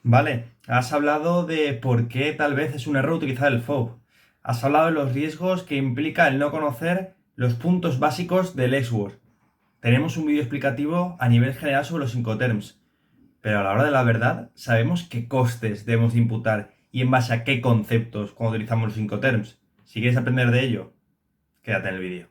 Vale, has hablado de por qué tal vez es un error utilizar el FOB. Has hablado de los riesgos que implica el no conocer los puntos básicos del X-Word. Tenemos un vídeo explicativo a nivel general sobre los Incoterms, pero a la hora de la verdad, ¿sabemos qué costes debemos de imputar y en base a qué conceptos cuando utilizamos los Incoterms? Si quieres aprender de ello, quédate en el vídeo.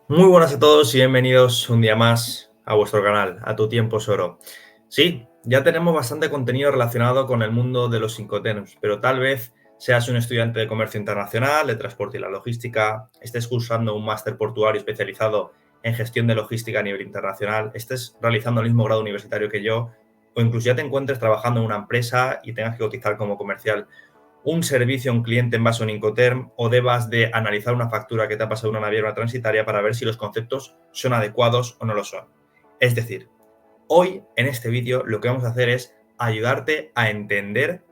Muy buenas a todos y bienvenidos un día más a vuestro canal, a Tu Tiempo es Oro. Sí, ya tenemos bastante contenido relacionado con el mundo de los Incoterms, pero tal vez seas un estudiante de comercio internacional, de transporte y la logística, estés cursando un máster portuario especializado en gestión de logística a nivel internacional, estés realizando el mismo grado universitario que yo, o incluso ya te encuentres trabajando en una empresa y tengas que cotizar como comercial un servicio a un cliente en base a un Incoterm o debas de analizar una factura que te ha pasado una naviera o una transitaria para ver si los conceptos son adecuados o no lo son. Es decir, hoy en este vídeo lo que vamos a hacer es ayudarte a entender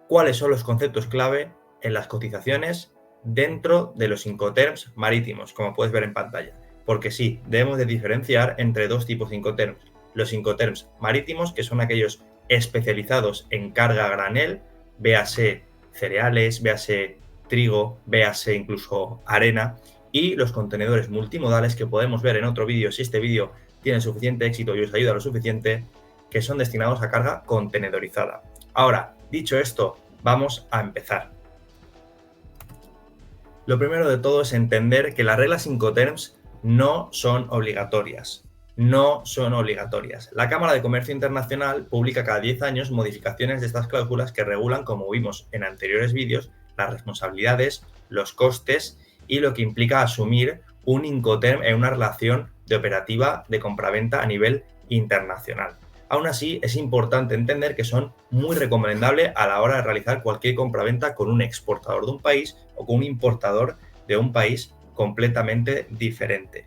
cuáles son los conceptos clave en las cotizaciones dentro de los Incoterms marítimos, como puedes ver en pantalla. Porque sí, debemos de diferenciar entre dos tipos de Incoterms. Los Incoterms marítimos, que son aquellos especializados en carga a granel, véase cereales, véase trigo, véase incluso arena, y los contenedores multimodales que podemos ver en otro vídeo, si este vídeo tiene suficiente éxito y os ayuda lo suficiente, que son destinados a carga contenedorizada. Ahora, dicho esto, vamos a empezar. Lo primero de todo es entender que las reglas Incoterms no son obligatorias. No son obligatorias. La Cámara de Comercio Internacional publica cada 10 años modificaciones de estas cláusulas que regulan, como vimos en anteriores vídeos, las responsabilidades, los costes y lo que implica asumir un Incoterm en una relación de operativa de compraventa a nivel internacional. Aún así, es importante entender que son muy recomendables a la hora de realizar cualquier compraventa con un exportador de un país o con un importador de un país completamente diferente.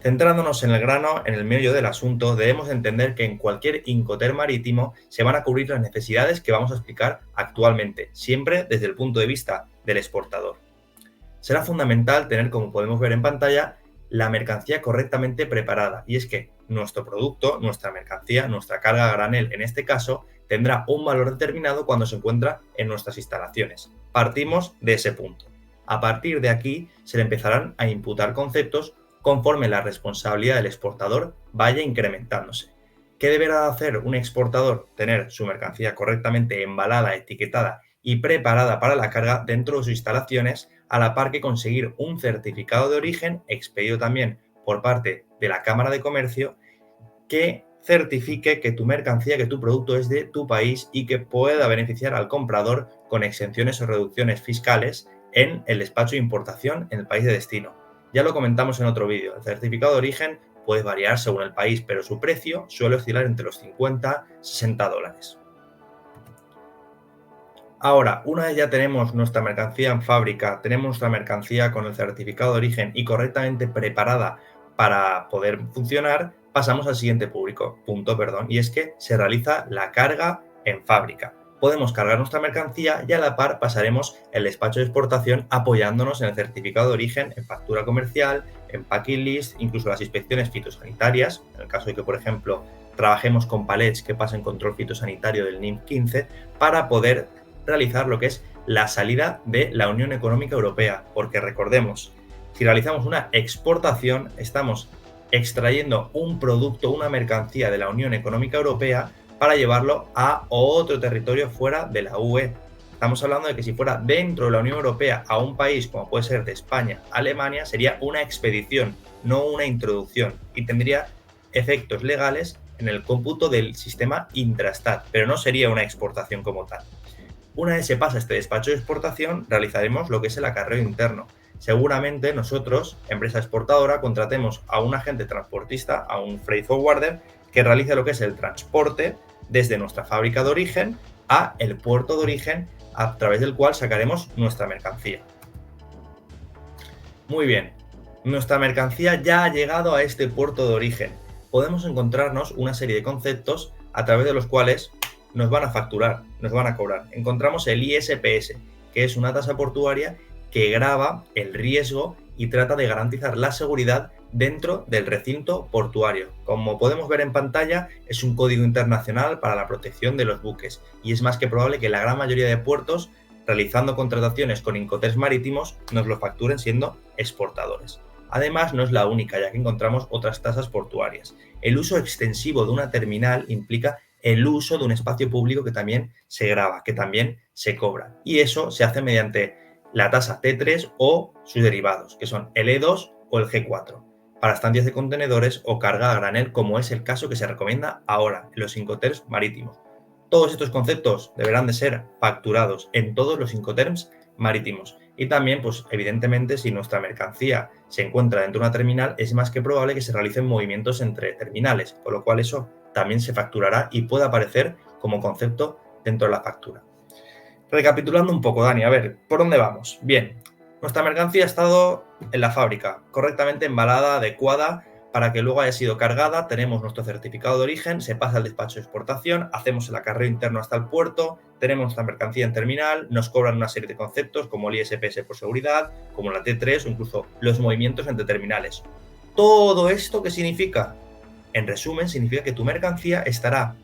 Centrándonos en el grano, en el meollo del asunto, debemos entender que en cualquier Incoterm marítimo se van a cubrir las necesidades que vamos a explicar actualmente, siempre desde el punto de vista del exportador. Será fundamental tener, como podemos ver en pantalla, la mercancía correctamente preparada, y es que nuestro producto, nuestra mercancía, nuestra carga a granel en este caso, tendrá un valor determinado cuando se encuentra en nuestras instalaciones. Partimos de ese punto. A partir de aquí se le empezarán a imputar conceptos conforme la responsabilidad del exportador vaya incrementándose. ¿Qué deberá hacer un exportador? Tener su mercancía correctamente embalada, etiquetada y preparada para la carga dentro de sus instalaciones, a la par que conseguir un certificado de origen expedido también por parte de la Cámara de Comercio que certifique que tu mercancía, que tu producto es de tu país y que pueda beneficiar al comprador con exenciones o reducciones fiscales en el despacho de importación en el país de destino. Ya lo comentamos en otro vídeo, el certificado de origen puede variar según el país, pero su precio suele oscilar entre los 50 y 60 dólares. Ahora, una vez ya tenemos nuestra mercancía en fábrica, tenemos nuestra mercancía con el certificado de origen y correctamente preparada para poder funcionar, pasamos al siguiente punto, y es que se realiza la carga en fábrica. Podemos cargar nuestra mercancía y a la par pasaremos el despacho de exportación apoyándonos en el certificado de origen, en factura comercial, en packing list, incluso las inspecciones fitosanitarias, en el caso de que, por ejemplo, trabajemos con palets que pasen control fitosanitario del NIM 15 para poder realizar lo que es la salida de la Unión Económica Europea, porque recordemos, si realizamos una exportación, estamos extrayendo un producto, una mercancía de la Unión Económica Europea para llevarlo a otro territorio fuera de la UE. Estamos hablando de que si fuera dentro de la Unión Europea a un país como puede ser de España, Alemania, sería una expedición, no una introducción, y tendría efectos legales en el cómputo del sistema Intrastat, pero no sería una exportación como tal. Una vez se pasa este despacho de exportación, realizaremos lo que es el acarreo interno. Seguramente nosotros, empresa exportadora, contratemos a un agente transportista, a un freight forwarder, que realice lo que es el transporte desde nuestra fábrica de origen a el puerto de origen, a través del cual sacaremos nuestra mercancía. Muy bien, nuestra mercancía ya ha llegado a este puerto de origen. Podemos encontrarnos una serie de conceptos a través de los cuales nos van a facturar, nos van a cobrar. Encontramos el ISPS, que es una tasa portuaria que grava el riesgo y trata de garantizar la seguridad dentro del recinto portuario. Como podemos ver en pantalla, es un código internacional para la protección de los buques y es más que probable que la gran mayoría de puertos, realizando contrataciones con Incoterms marítimos, nos lo facturen siendo exportadores. Además, no es la única, ya que encontramos otras tasas portuarias. El uso extensivo de una terminal implica el uso de un espacio público que también se grava, que también se cobra. Y eso se hace mediante la tasa T3 o sus derivados, que son el E2 o el G4, para estancias de contenedores o carga a granel, como es el caso que se recomienda ahora en los Incoterms marítimos. Todos estos conceptos deberán de ser facturados en todos los Incoterms marítimos. Y también, pues evidentemente, si nuestra mercancía se encuentra dentro de una terminal, es más que probable que se realicen movimientos entre terminales, con lo cual eso también se facturará y puede aparecer como concepto dentro de la factura. Recapitulando un poco, Dani, a ver, ¿por dónde vamos? Bien, nuestra mercancía ha estado en la fábrica, correctamente embalada, adecuada, para que luego haya sido cargada, tenemos nuestro certificado de origen, se pasa al despacho de exportación, hacemos el acarreo interno hasta el puerto, tenemos nuestra mercancía en terminal, nos cobran una serie de conceptos como el ISPS por seguridad, como la T3 o incluso los movimientos entre terminales. ¿Todo esto qué significa? En resumen, significa que tu mercancía estará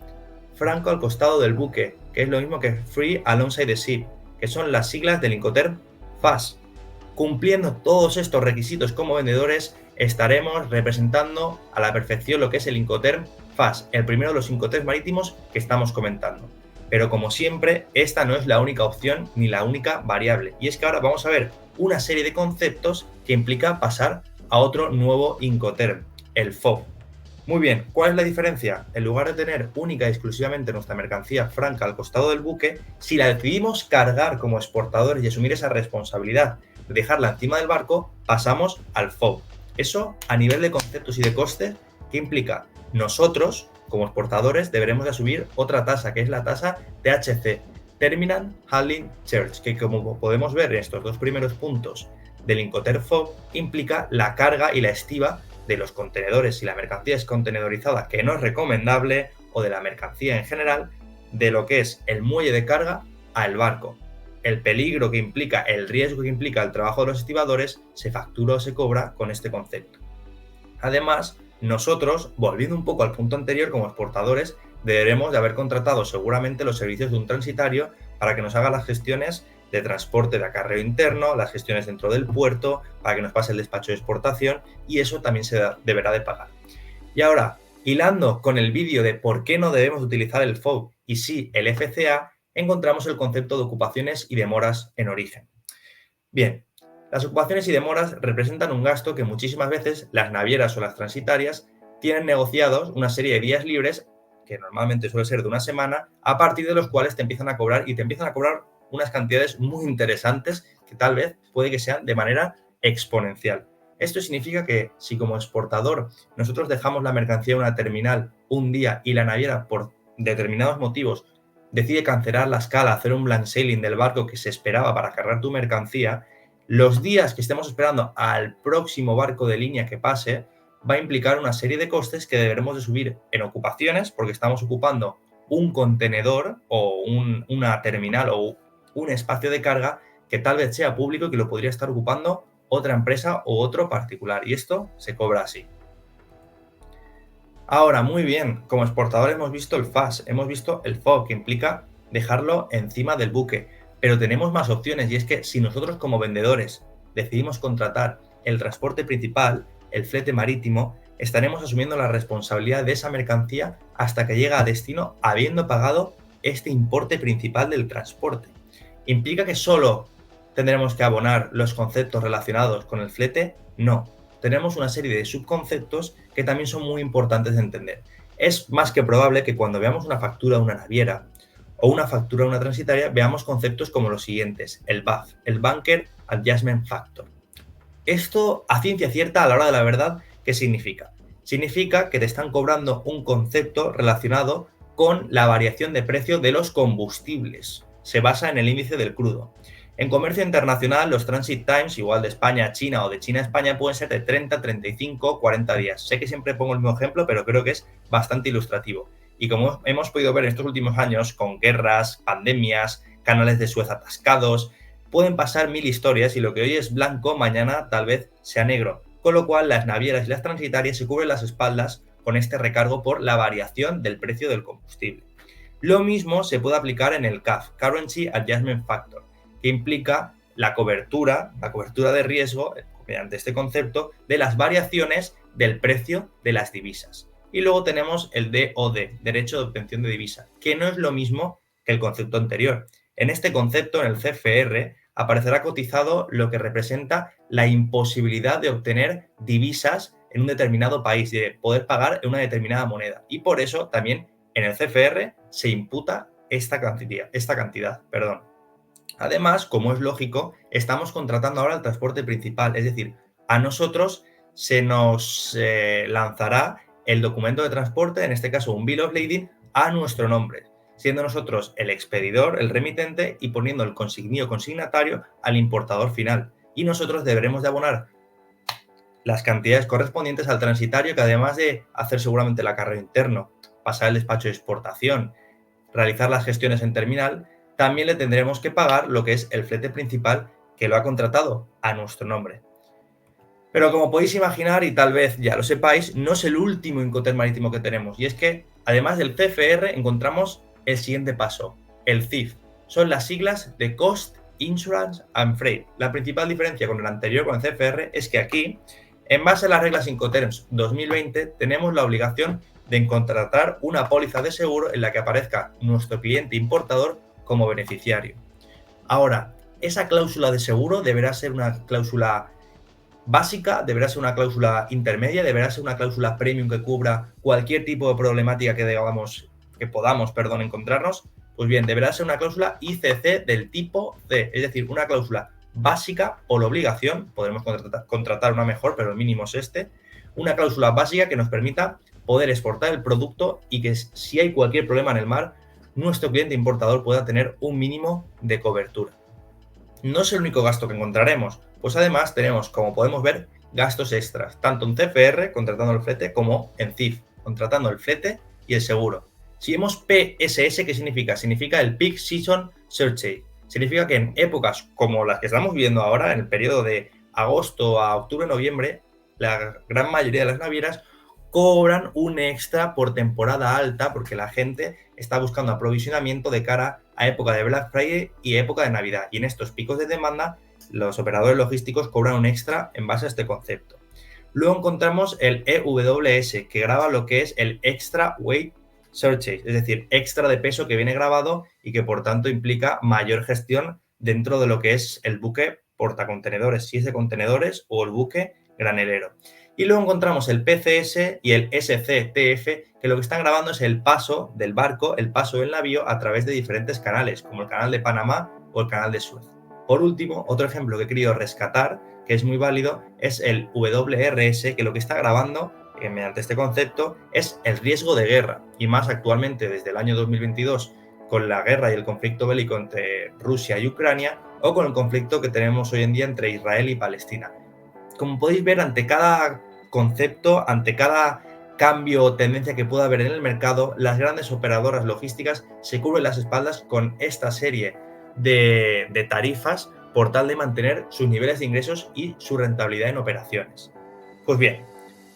franco al costado del buque, que es lo mismo que Free Alongside the Ship, que son las siglas del Incoterm FAS. Cumpliendo todos estos requisitos como vendedores, estaremos representando a la perfección lo que es el Incoterm FAS, el primero de los Incoterms marítimos que estamos comentando. Pero como siempre, esta no es la única opción ni la única variable. Y es que ahora vamos a ver una serie de conceptos que implica pasar a otro nuevo Incoterm, el FOB. Muy bien, ¿cuál es la diferencia? En lugar de tener única y exclusivamente nuestra mercancía franca al costado del buque, si la decidimos cargar como exportadores y asumir esa responsabilidad de dejarla encima del barco, pasamos al FOB. Eso a nivel de conceptos y de costes, ¿qué implica? Nosotros, como exportadores, deberemos de asumir otra tasa, que es la tasa THC, Terminal Handling Charge, que como podemos ver en estos dos primeros puntos del Incoterm FOB, implica la carga y la estiba de los contenedores si la mercancía es contenedorizada, que no es recomendable, o de la mercancía en general, de lo que es el muelle de carga al barco. El peligro que implica, el riesgo que implica el trabajo de los estibadores, se factura o se cobra con este concepto. Además, nosotros, volviendo un poco al punto anterior, como exportadores, deberemos de haber contratado seguramente los servicios de un transitario para que nos haga las gestiones de transporte de acarreo interno, las gestiones dentro del puerto, para que nos pase el despacho de exportación, y eso también se deberá de pagar. Y ahora, hilando con el vídeo de por qué no debemos utilizar el FOB y sí el FCA, encontramos el concepto de ocupaciones y demoras en origen. Bien, las ocupaciones y demoras representan un gasto que muchísimas veces las navieras o las transitarias tienen negociados una serie de días libres, que normalmente suele ser de una semana, a partir de los cuales te empiezan a cobrar unas cantidades muy interesantes que tal vez puede que sean de manera exponencial. Esto significa que si como exportador nosotros dejamos la mercancía en una terminal un día y la naviera por determinados motivos decide cancelar la escala, hacer un blank sailing del barco que se esperaba para cargar tu mercancía, los días que estemos esperando al próximo barco de línea que pase va a implicar una serie de costes que deberemos de subir en ocupaciones porque estamos ocupando un contenedor o una terminal o un espacio de carga que tal vez sea público y que lo podría estar ocupando otra empresa o otro particular. Y esto se cobra así. Ahora, muy bien, como exportador hemos visto el FAS, hemos visto el FOB, que implica dejarlo encima del buque. Pero tenemos más opciones y es que si nosotros como vendedores decidimos contratar el transporte principal, el flete marítimo, estaremos asumiendo la responsabilidad de esa mercancía hasta que llega a destino habiendo pagado este importe principal del transporte. ¿Implica que solo tendremos que abonar los conceptos relacionados con el flete? No. Tenemos una serie de subconceptos que también son muy importantes de entender. Es más que probable que cuando veamos una factura de una naviera o una factura de una transitaria veamos conceptos como los siguientes: el BAF, el Bunker Adjustment Factor. Esto, a ciencia cierta, a la hora de la verdad, ¿qué significa? Significa que te están cobrando un concepto relacionado con la variación de precio de los combustibles. Se basa en el índice del crudo. En comercio internacional, los transit times, igual de España a China o de China a España, pueden ser de 30, 35, 40 días. Sé que siempre pongo el mismo ejemplo, pero creo que es bastante ilustrativo. Y como hemos podido ver en estos últimos años, con guerras, pandemias, canales de Suez atascados, pueden pasar mil historias y lo que hoy es blanco, mañana tal vez sea negro. con lo cual las navieras y las transitarias se cubren las espaldas con este recargo por la variación del precio del combustible. Lo mismo se puede aplicar en el CAF, Currency Adjustment Factor, que implica la cobertura de riesgo, mediante este concepto, de las variaciones del precio de las divisas. Y luego tenemos el DOD, Derecho de Obtención de Divisa, que no es lo mismo que el concepto anterior. En este concepto, en el CFR, aparecerá cotizado lo que representa la imposibilidad de obtener divisas en un determinado país, de poder pagar en una determinada moneda. Y por eso también en el CFR se imputa esta cantidad. Además, como es lógico, estamos contratando ahora el transporte principal, es decir, a nosotros se nos lanzará el documento de transporte, en este caso un Bill of Lading, a nuestro nombre, siendo nosotros el expedidor, el remitente y poniendo el consignío consignatario al importador final. Y nosotros deberemos de abonar las cantidades correspondientes al transitario, que además de hacer seguramente el acarreo interno, pasar el despacho de exportación, realizar las gestiones en terminal, también le tendremos que pagar lo que es el flete principal que lo ha contratado a nuestro nombre. Pero como podéis imaginar, y tal vez ya lo sepáis, no es el último Incoterm marítimo que tenemos. Y es que, además del CFR, encontramos el siguiente paso, el CIF. Son las siglas de Cost, Insurance and Freight. La principal diferencia con el anterior, con el CFR, es que aquí, en base a las reglas Incoterms 2020, tenemos la obligación de contratar una póliza de seguro en la que aparezca nuestro cliente importador como beneficiario. Ahora, esa cláusula de seguro deberá ser una cláusula básica, deberá ser una cláusula intermedia, deberá ser una cláusula premium que cubra cualquier tipo de problemática que podamos encontrarnos. Pues bien, deberá ser una cláusula ICC del tipo C, es decir, una cláusula básica por obligación, podremos contratar una mejor, pero el mínimo es este, una cláusula básica que nos permita poder exportar el producto y que si hay cualquier problema en el mar, nuestro cliente importador pueda tener un mínimo de cobertura. No es el único gasto que encontraremos, pues además tenemos, como podemos ver, gastos extras, tanto en CFR, contratando el flete, como en CIF, contratando el flete y el seguro. Si vemos PSS, ¿qué significa? Significa el Peak Season Surcharge. Significa que en épocas como las que estamos viviendo ahora, en el periodo de agosto a octubre-noviembre, la gran mayoría de las navieras cobran un extra por temporada alta porque la gente está buscando aprovisionamiento de cara a época de Black Friday y época de Navidad. Y en estos picos de demanda, los operadores logísticos cobran un extra en base a este concepto. Luego encontramos el EWS, que graba lo que es el Extra Weight Surcharge, es decir, extra de peso que viene grabado y que por tanto implica mayor gestión dentro de lo que es el buque portacontenedores, si es de contenedores, o el buque granelero. Y luego encontramos el PCS y el SCTF, que lo que están grabando es el paso del barco, el paso del navío a través de diferentes canales, como el canal de Panamá o el canal de Suez. Por último, otro ejemplo que he querido rescatar, que es muy válido, es el WRS, que lo que está grabando, mediante este concepto, es el riesgo de guerra, y más actualmente desde el año 2022, con la guerra y el conflicto bélico entre Rusia y Ucrania, o con el conflicto que tenemos hoy en día entre Israel y Palestina. Como podéis ver, ante cada concepto, ante cada cambio o tendencia que pueda haber en el mercado, las grandes operadoras logísticas se cubren las espaldas con esta serie de tarifas por tal de mantener sus niveles de ingresos y su rentabilidad en operaciones. Pues bien,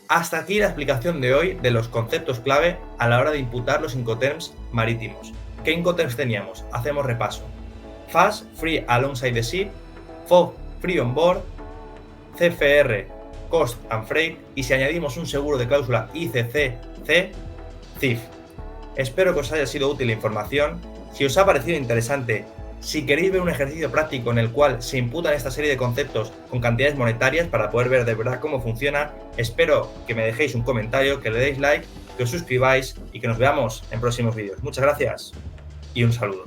hasta aquí la explicación de hoy de los conceptos clave a la hora de imputar los Incoterms marítimos. ¿Qué Incoterms teníamos? Hacemos repaso. FAS, Free Alongside the Ship, FOB, Free On Board, CFR, Cost and Freight, y si añadimos un seguro de cláusula ICC-C, CIF. Espero que os haya sido útil la información. Si os ha parecido interesante, si queréis ver un ejercicio práctico en el cual se imputan esta serie de conceptos con cantidades monetarias para poder ver de verdad cómo funciona, espero que me dejéis un comentario, que le deis like, que os suscribáis y que nos veamos en próximos vídeos. Muchas gracias y un saludo.